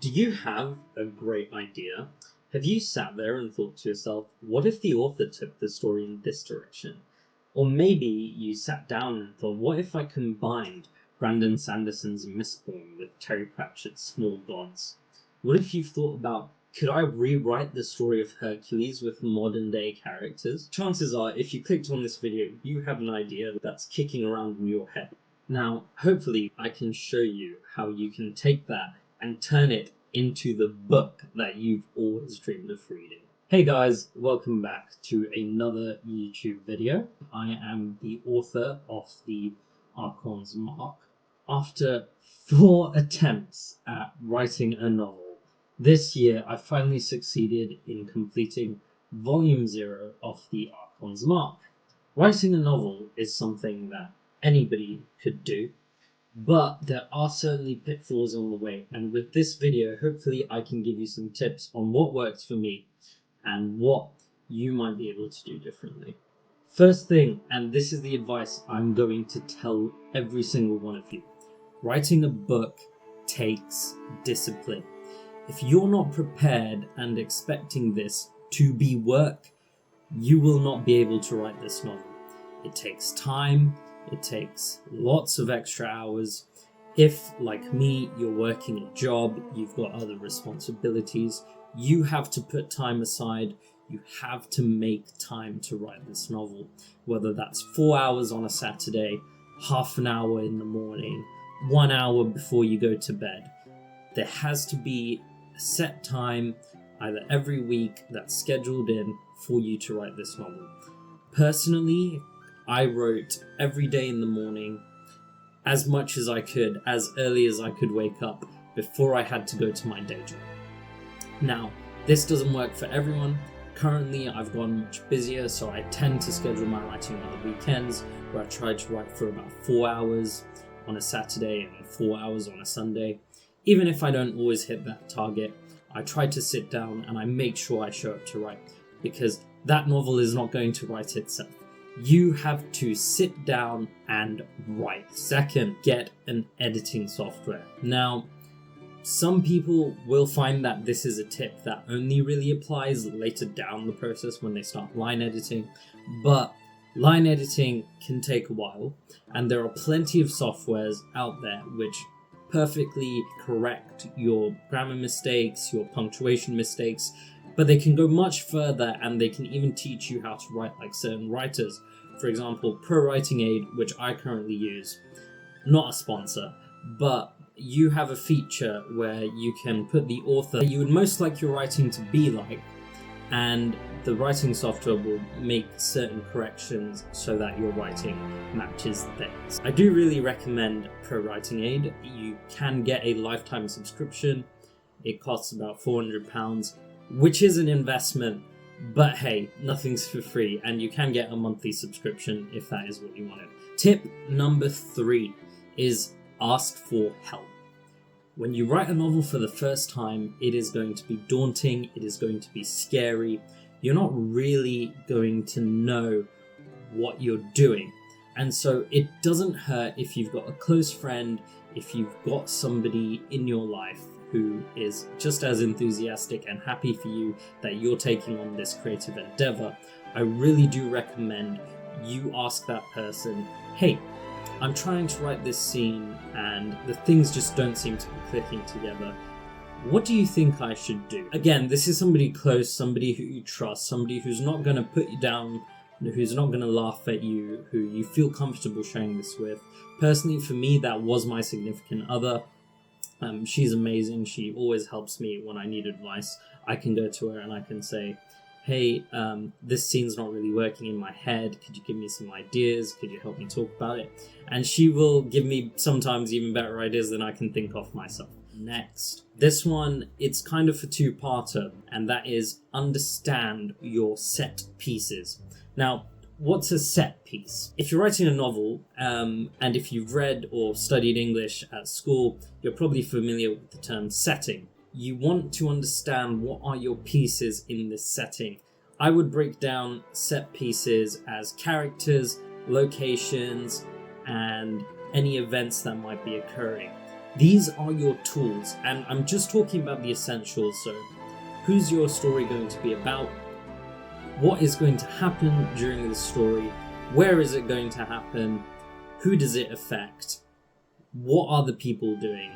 Do you have a great idea? Have you sat there and thought to yourself, what if the author took the story in this direction? Or maybe you sat down and thought, what if I combined Brandon Sanderson's Mistborn with Terry Pratchett's Small Gods? What if you thought about, could I rewrite the story of Hercules with modern day characters? Chances are, if you clicked on this video, you have an idea that's kicking around in your head. Now, hopefully I can show you how you can take that and turn it into the book that you've always dreamed of reading. Hey guys, welcome back to another YouTube video. I am the author of the Archon's Mark. After 4 attempts at writing a novel, this year I finally succeeded in completing volume 0 of the Archon's Mark. Writing a novel is something that anybody could do, but there are certainly pitfalls on the way, and with this video hopefully I can give you some tips on what works for me and what you might be able to do differently. First thing, and this is the advice I'm going to tell every single one of you, writing a book takes discipline. If you're not prepared and expecting this to be work, you will not be able to write this novel. It takes time. It takes lots of extra hours. If, like me, you're working a job, you've got other responsibilities, you have to put time aside. You have to make time to write this novel. Whether that's 4 hours on a Saturday, half an hour in the morning, 1 hour before you go to bed. There has to be a set time, either every week, that's scheduled in for you to write this novel. Personally, I wrote every day in the morning, as much as I could, as early as I could wake up, before I had to go to my day job. Now, this doesn't work for everyone. Currently, I've gotten much busier, so I tend to schedule my writing on the weekends, where I try to write for about 4 hours on a Saturday and 4 hours on a Sunday. Even if I don't always hit that target, I try to sit down and I make sure I show up to write, because that novel is not going to write itself. You have to sit down and write. Second, get an editing software. Now, some people will find that this is a tip that only really applies later down the process when they start line editing, but line editing can take a while, and there are plenty of softwares out there which perfectly correct your grammar mistakes, your punctuation mistakes, but they can go much further and they can even teach you how to write like certain writers. For example, Pro Writing Aid, which I currently use, not a sponsor, but you have a feature where you can put the author you would most like your writing to be like, and the writing software will make certain corrections so that your writing matches theirs. I do really recommend Pro Writing Aid. You can get a lifetime subscription. It costs about £400, which is an investment, but hey, nothing's for free, and you can get a monthly subscription if that is what you wanted. Tip number 3 is ask for help. When you write a novel for the first time, it is going to be daunting, it is going to be scary. You're not really going to know what you're doing. And so it doesn't hurt if you've got a close friend, if you've got somebody in your life who is just as enthusiastic and happy for you that you're taking on this creative endeavor. I really do recommend you ask that person, hey, I'm trying to write this scene and the things just don't seem to be clicking together. What do you think I should do? Again, this is somebody close, somebody who you trust, somebody who's not going to put you down, who's not going to laugh at you, who you feel comfortable sharing this with. Personally, for me, that was my significant other. She's amazing. She always helps me when I need advice. I can go to her and I can say, hey, this scene's not really working in my head. Could you give me some ideas? Could you help me talk about it? And she will give me sometimes even better ideas than I can think of myself. Next, this one, it's kind of a two-parter, and that is understand your set pieces. Now, what's a set piece? If you're writing a novel, and if you've read or studied English at school, you're probably familiar with the term setting. You want to understand what are your pieces in this setting. I would break down set pieces as characters, locations, and any events that might be occurring. These are your tools, and I'm just talking about the essentials. So, who's your story going to be about? What is going to happen during the story? Where is it going to happen? Who does it affect? What are the people doing?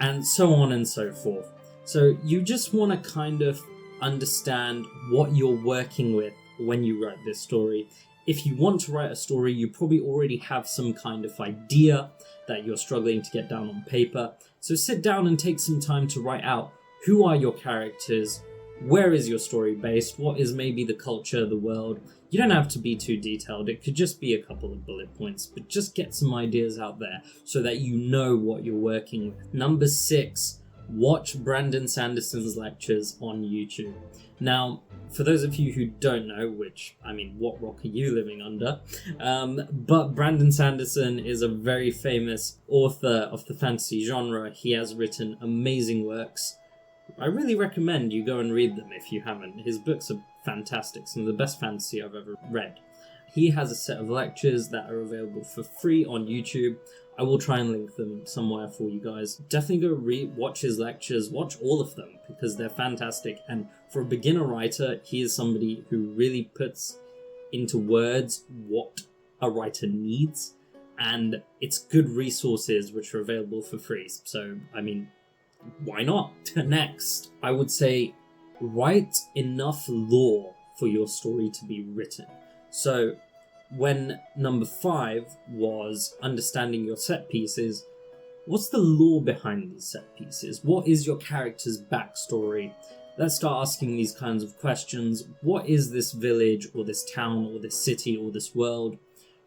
And so on and so forth. So you just want to kind of understand what you're working with when you write this story. If you want to write a story, you probably already have some kind of idea that you're struggling to get down on paper. So sit down and take some time to write out who are your characters, where is your story based, what is maybe the culture, the world. You don't have to be too detailed, it could just be a couple of bullet points, but just get some ideas out there so that you know what you're working with. Number 6, watch Brandon Sanderson's lectures on YouTube. Now, for those of you who don't know, which, I mean, what rock are you living under? But Brandon Sanderson is a very famous author of the fantasy genre. He has written amazing works. I really recommend you go and read them if you haven't. His books are fantastic, some of the best fantasy I've ever read. He has a set of lectures that are available for free on YouTube. I will try and link them somewhere for you guys. Definitely go watch his lectures, watch all of them, because they're fantastic. And for a beginner writer, he is somebody who really puts into words what a writer needs. And it's good resources which are available for free. So, I mean, why not? Next, I would say write enough lore for your story to be written. So when number 5 was understanding your set pieces, what's the lore behind these set pieces? What is your character's backstory? Let's start asking these kinds of questions. What is this village or this town or this city or this world?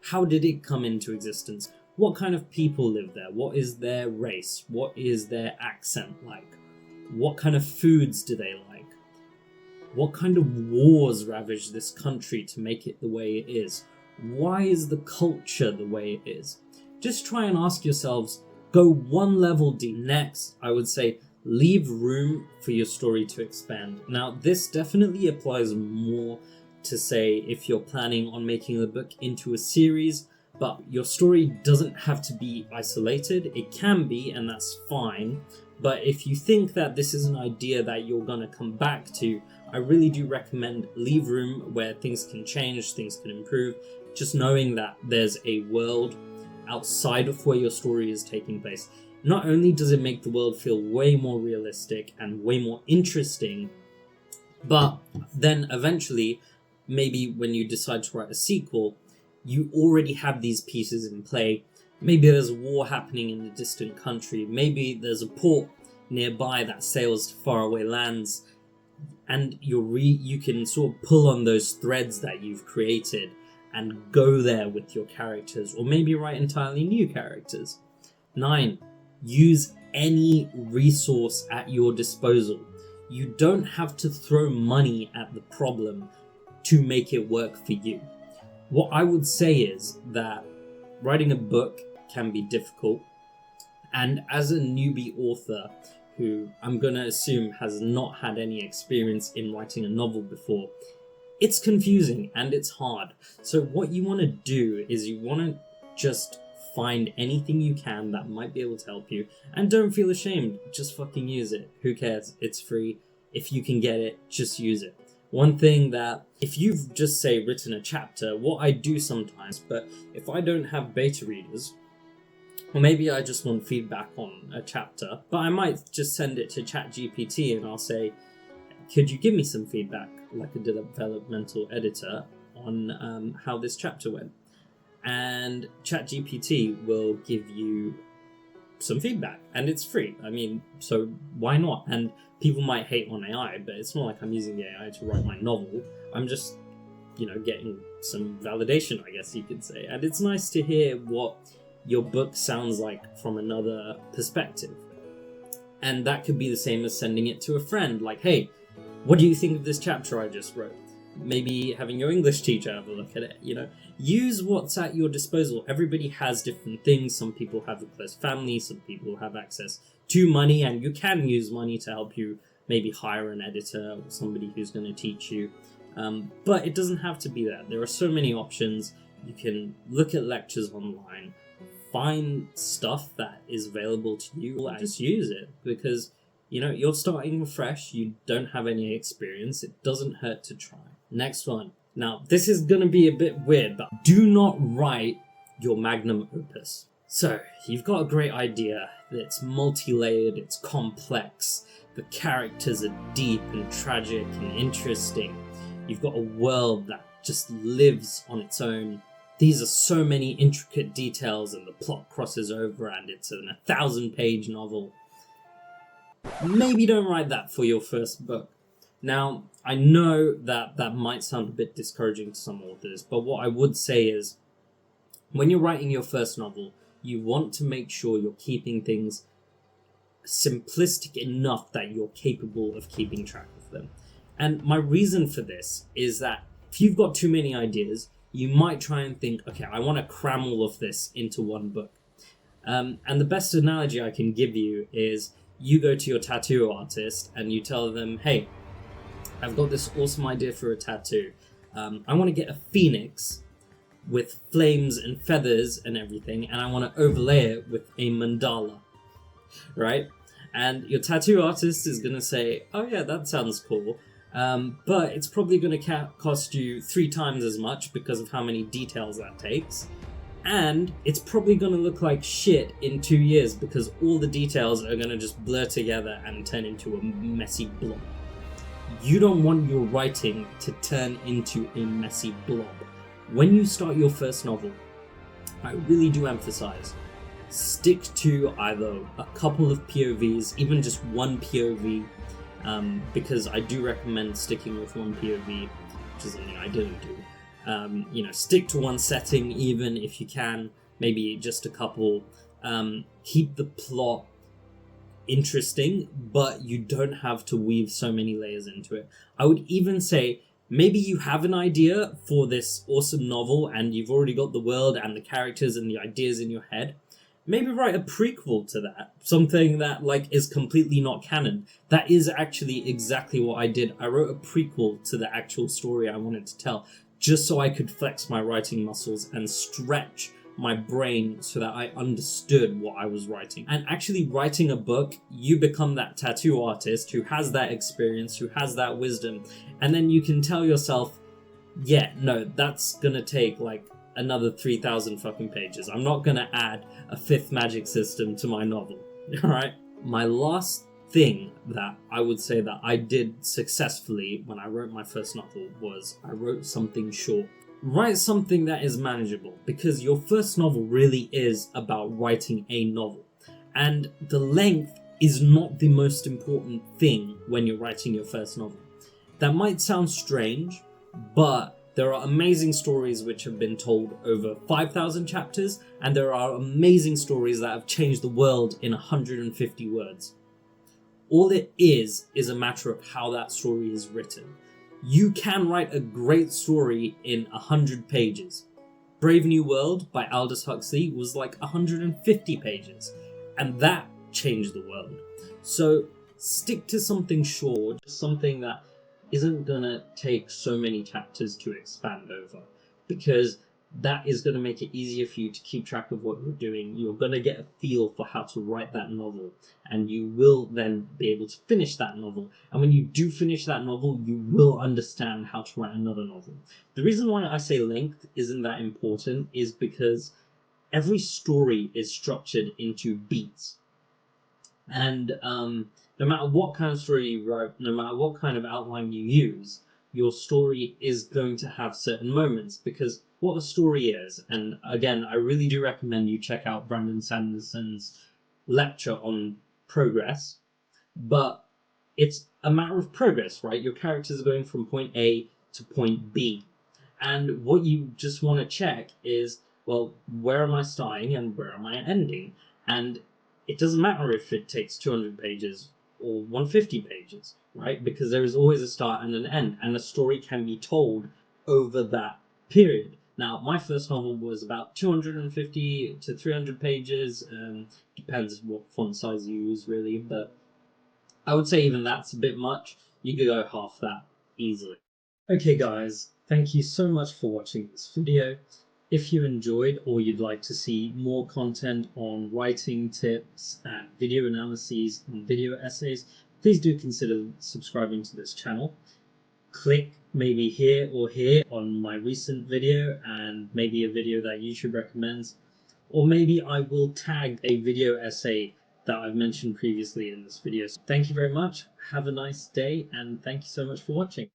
How did it come into existence? What kind of people live there? What is their race? What is their accent like? What kind of foods do they like? What kind of wars ravage this country to make it the way it is? Why is the culture the way it is? Just try and ask yourselves, go one level deep. Next, I would say leave room for your story to expand. Now, this definitely applies more to say if you're planning on making the book into a series, but your story doesn't have to be isolated. It can be, and that's fine. But if you think that this is an idea that you're going to come back to, I really do recommend leave room where things can change, things can improve. Just knowing that there's a world outside of where your story is taking place. Not only does it make the world feel way more realistic and way more interesting, but then eventually, maybe when you decide to write a sequel, you already have these pieces in play. Maybe there's a war happening in a distant country. Maybe there's a port nearby that sails to faraway lands. And you can sort of pull on those threads that you've created and go there with your characters. Or maybe write entirely new characters. 9. Use any resource at your disposal. You don't have to throw money at the problem to make it work for you. What I would say is that writing a book can be difficult, and as a newbie author who I'm going to assume has not had any experience in writing a novel before, it's confusing and it's hard. So what you want to do is you want to just find anything you can that might be able to help you, and don't feel ashamed, just fucking use it. Who cares? It's free. If you can get it, just use it. One thing that, if you've just say written a chapter, what I do sometimes, but if I don't have beta readers, or maybe I just want feedback on a chapter, but I might just send it to ChatGPT and I'll say, could you give me some feedback, like a developmental editor, on how this chapter went? And ChatGPT will give you some feedback, and it's free. I mean, so why not? And people might hate on AI, but it's not like I'm using the AI to write my novel. I'm just, getting some validation, I guess you could say. And it's nice to hear what your book sounds like from another perspective. And that could be the same as sending it to a friend, like, hey, what do you think of this chapter I just wrote? Maybe having your English teacher have a look at it, Use what's at your disposal. Everybody has different things. Some people have a close family, some people have access to money, and you can use money to help you maybe hire an editor or somebody who's going to teach you. But it doesn't have to be that. There are so many options. You can look at lectures online, find stuff that is available to you and just use it, because you're starting fresh, you don't have any experience, it doesn't hurt to try. Next one. Now, this is going to be a bit weird, but do not write your magnum opus. So, you've got a great idea, it's multi-layered, it's complex, the characters are deep and tragic and interesting, you've got a world that just lives on its own. These are so many intricate details and the plot crosses over and it's a 1,000-page novel. Maybe don't write that for your first book. Now, I know that that might sound a bit discouraging to some authors, but what I would say is, when you're writing your first novel, you want to make sure you're keeping things simplistic enough that you're capable of keeping track of them. And my reason for this is that if you've got too many ideas, you might try and think, okay, I want to cram all of this into one book. And the best analogy I can give you is you go to your tattoo artist and you tell them, hey, I've got this awesome idea for a tattoo. I want to get a phoenix with flames and feathers and everything, and I want to overlay it with a mandala, right? And your tattoo artist is going to say, oh yeah, that sounds cool, but it's probably going to cost you 3 times as much because of how many details that takes, and it's probably going to look like shit in 2 years because all the details are going to just blur together and turn into a messy blob. You don't want your writing to turn into a messy blob. When you start your first novel, I really do emphasize, stick to either a couple of POVs, even just one POV, because I do recommend sticking with one POV, which is something I didn't do. Stick to one setting even if you can, maybe just a couple. Keep the plot interesting, but you don't have to weave so many layers into it. I would even say, maybe you have an idea for this awesome novel and you've already got the world and the characters and the ideas in your head. Maybe write a prequel to that, something that is completely not canon. That is actually exactly what I did. I wrote a prequel to the actual story I wanted to tell, just so I could flex my writing muscles and stretch my brain so that I understood what I was writing. And actually writing a book, you become that tattoo artist who has that experience, who has that wisdom, and then you can tell yourself, yeah, no, that's gonna take another 3,000 fucking pages. I'm not gonna add a 5th magic system to my novel. Alright? My last thing that I would say that I did successfully when I wrote my first novel was I wrote something short. Write something that is manageable, because your first novel really is about writing a novel. And the length is not the most important thing when you're writing your first novel. That might sound strange, but there are amazing stories which have been told over 5,000 chapters, and there are amazing stories that have changed the world in 150 words. All it is a matter of how that story is written. You can write a great story in 100 pages. Brave New World by Aldous Huxley was 150 pages, and that changed the world. So stick to something short, something that isn't gonna take so many chapters to expand over, because that is going to make it easier for you to keep track of what you're doing. You're going to get a feel for how to write that novel, and you will then be able to finish that novel. And when you do finish that novel, you will understand how to write another novel. The reason why I say length isn't that important is because every story is structured into beats. And no matter what kind of story you write, no matter what kind of outline you use, your story is going to have certain moments, because what a story is, and again, I really do recommend you check out Brandon Sanderson's lecture on progress, but it's a matter of progress, right? Your characters are going from point A to point B, and what you just want to check is, well, where am I starting and where am I ending? And it doesn't matter if it takes 200 pages or 150 pages, right? Because there is always a start and an end, and a story can be told over that period. Now, my first novel was about 250 to 300 pages, depends what font size you use, really, but I would say even that's a bit much. You could go half that easily. Okay guys, thank you so much for watching this video. If you enjoyed or you'd like to see more content on writing tips and video analyses and video essays, please do consider subscribing to this channel. Click maybe here or here on my recent video and maybe a video that YouTube recommends, or maybe I will tag a video essay that I've mentioned previously in this video. So thank you very much, have a nice day, and thank you so much for watching.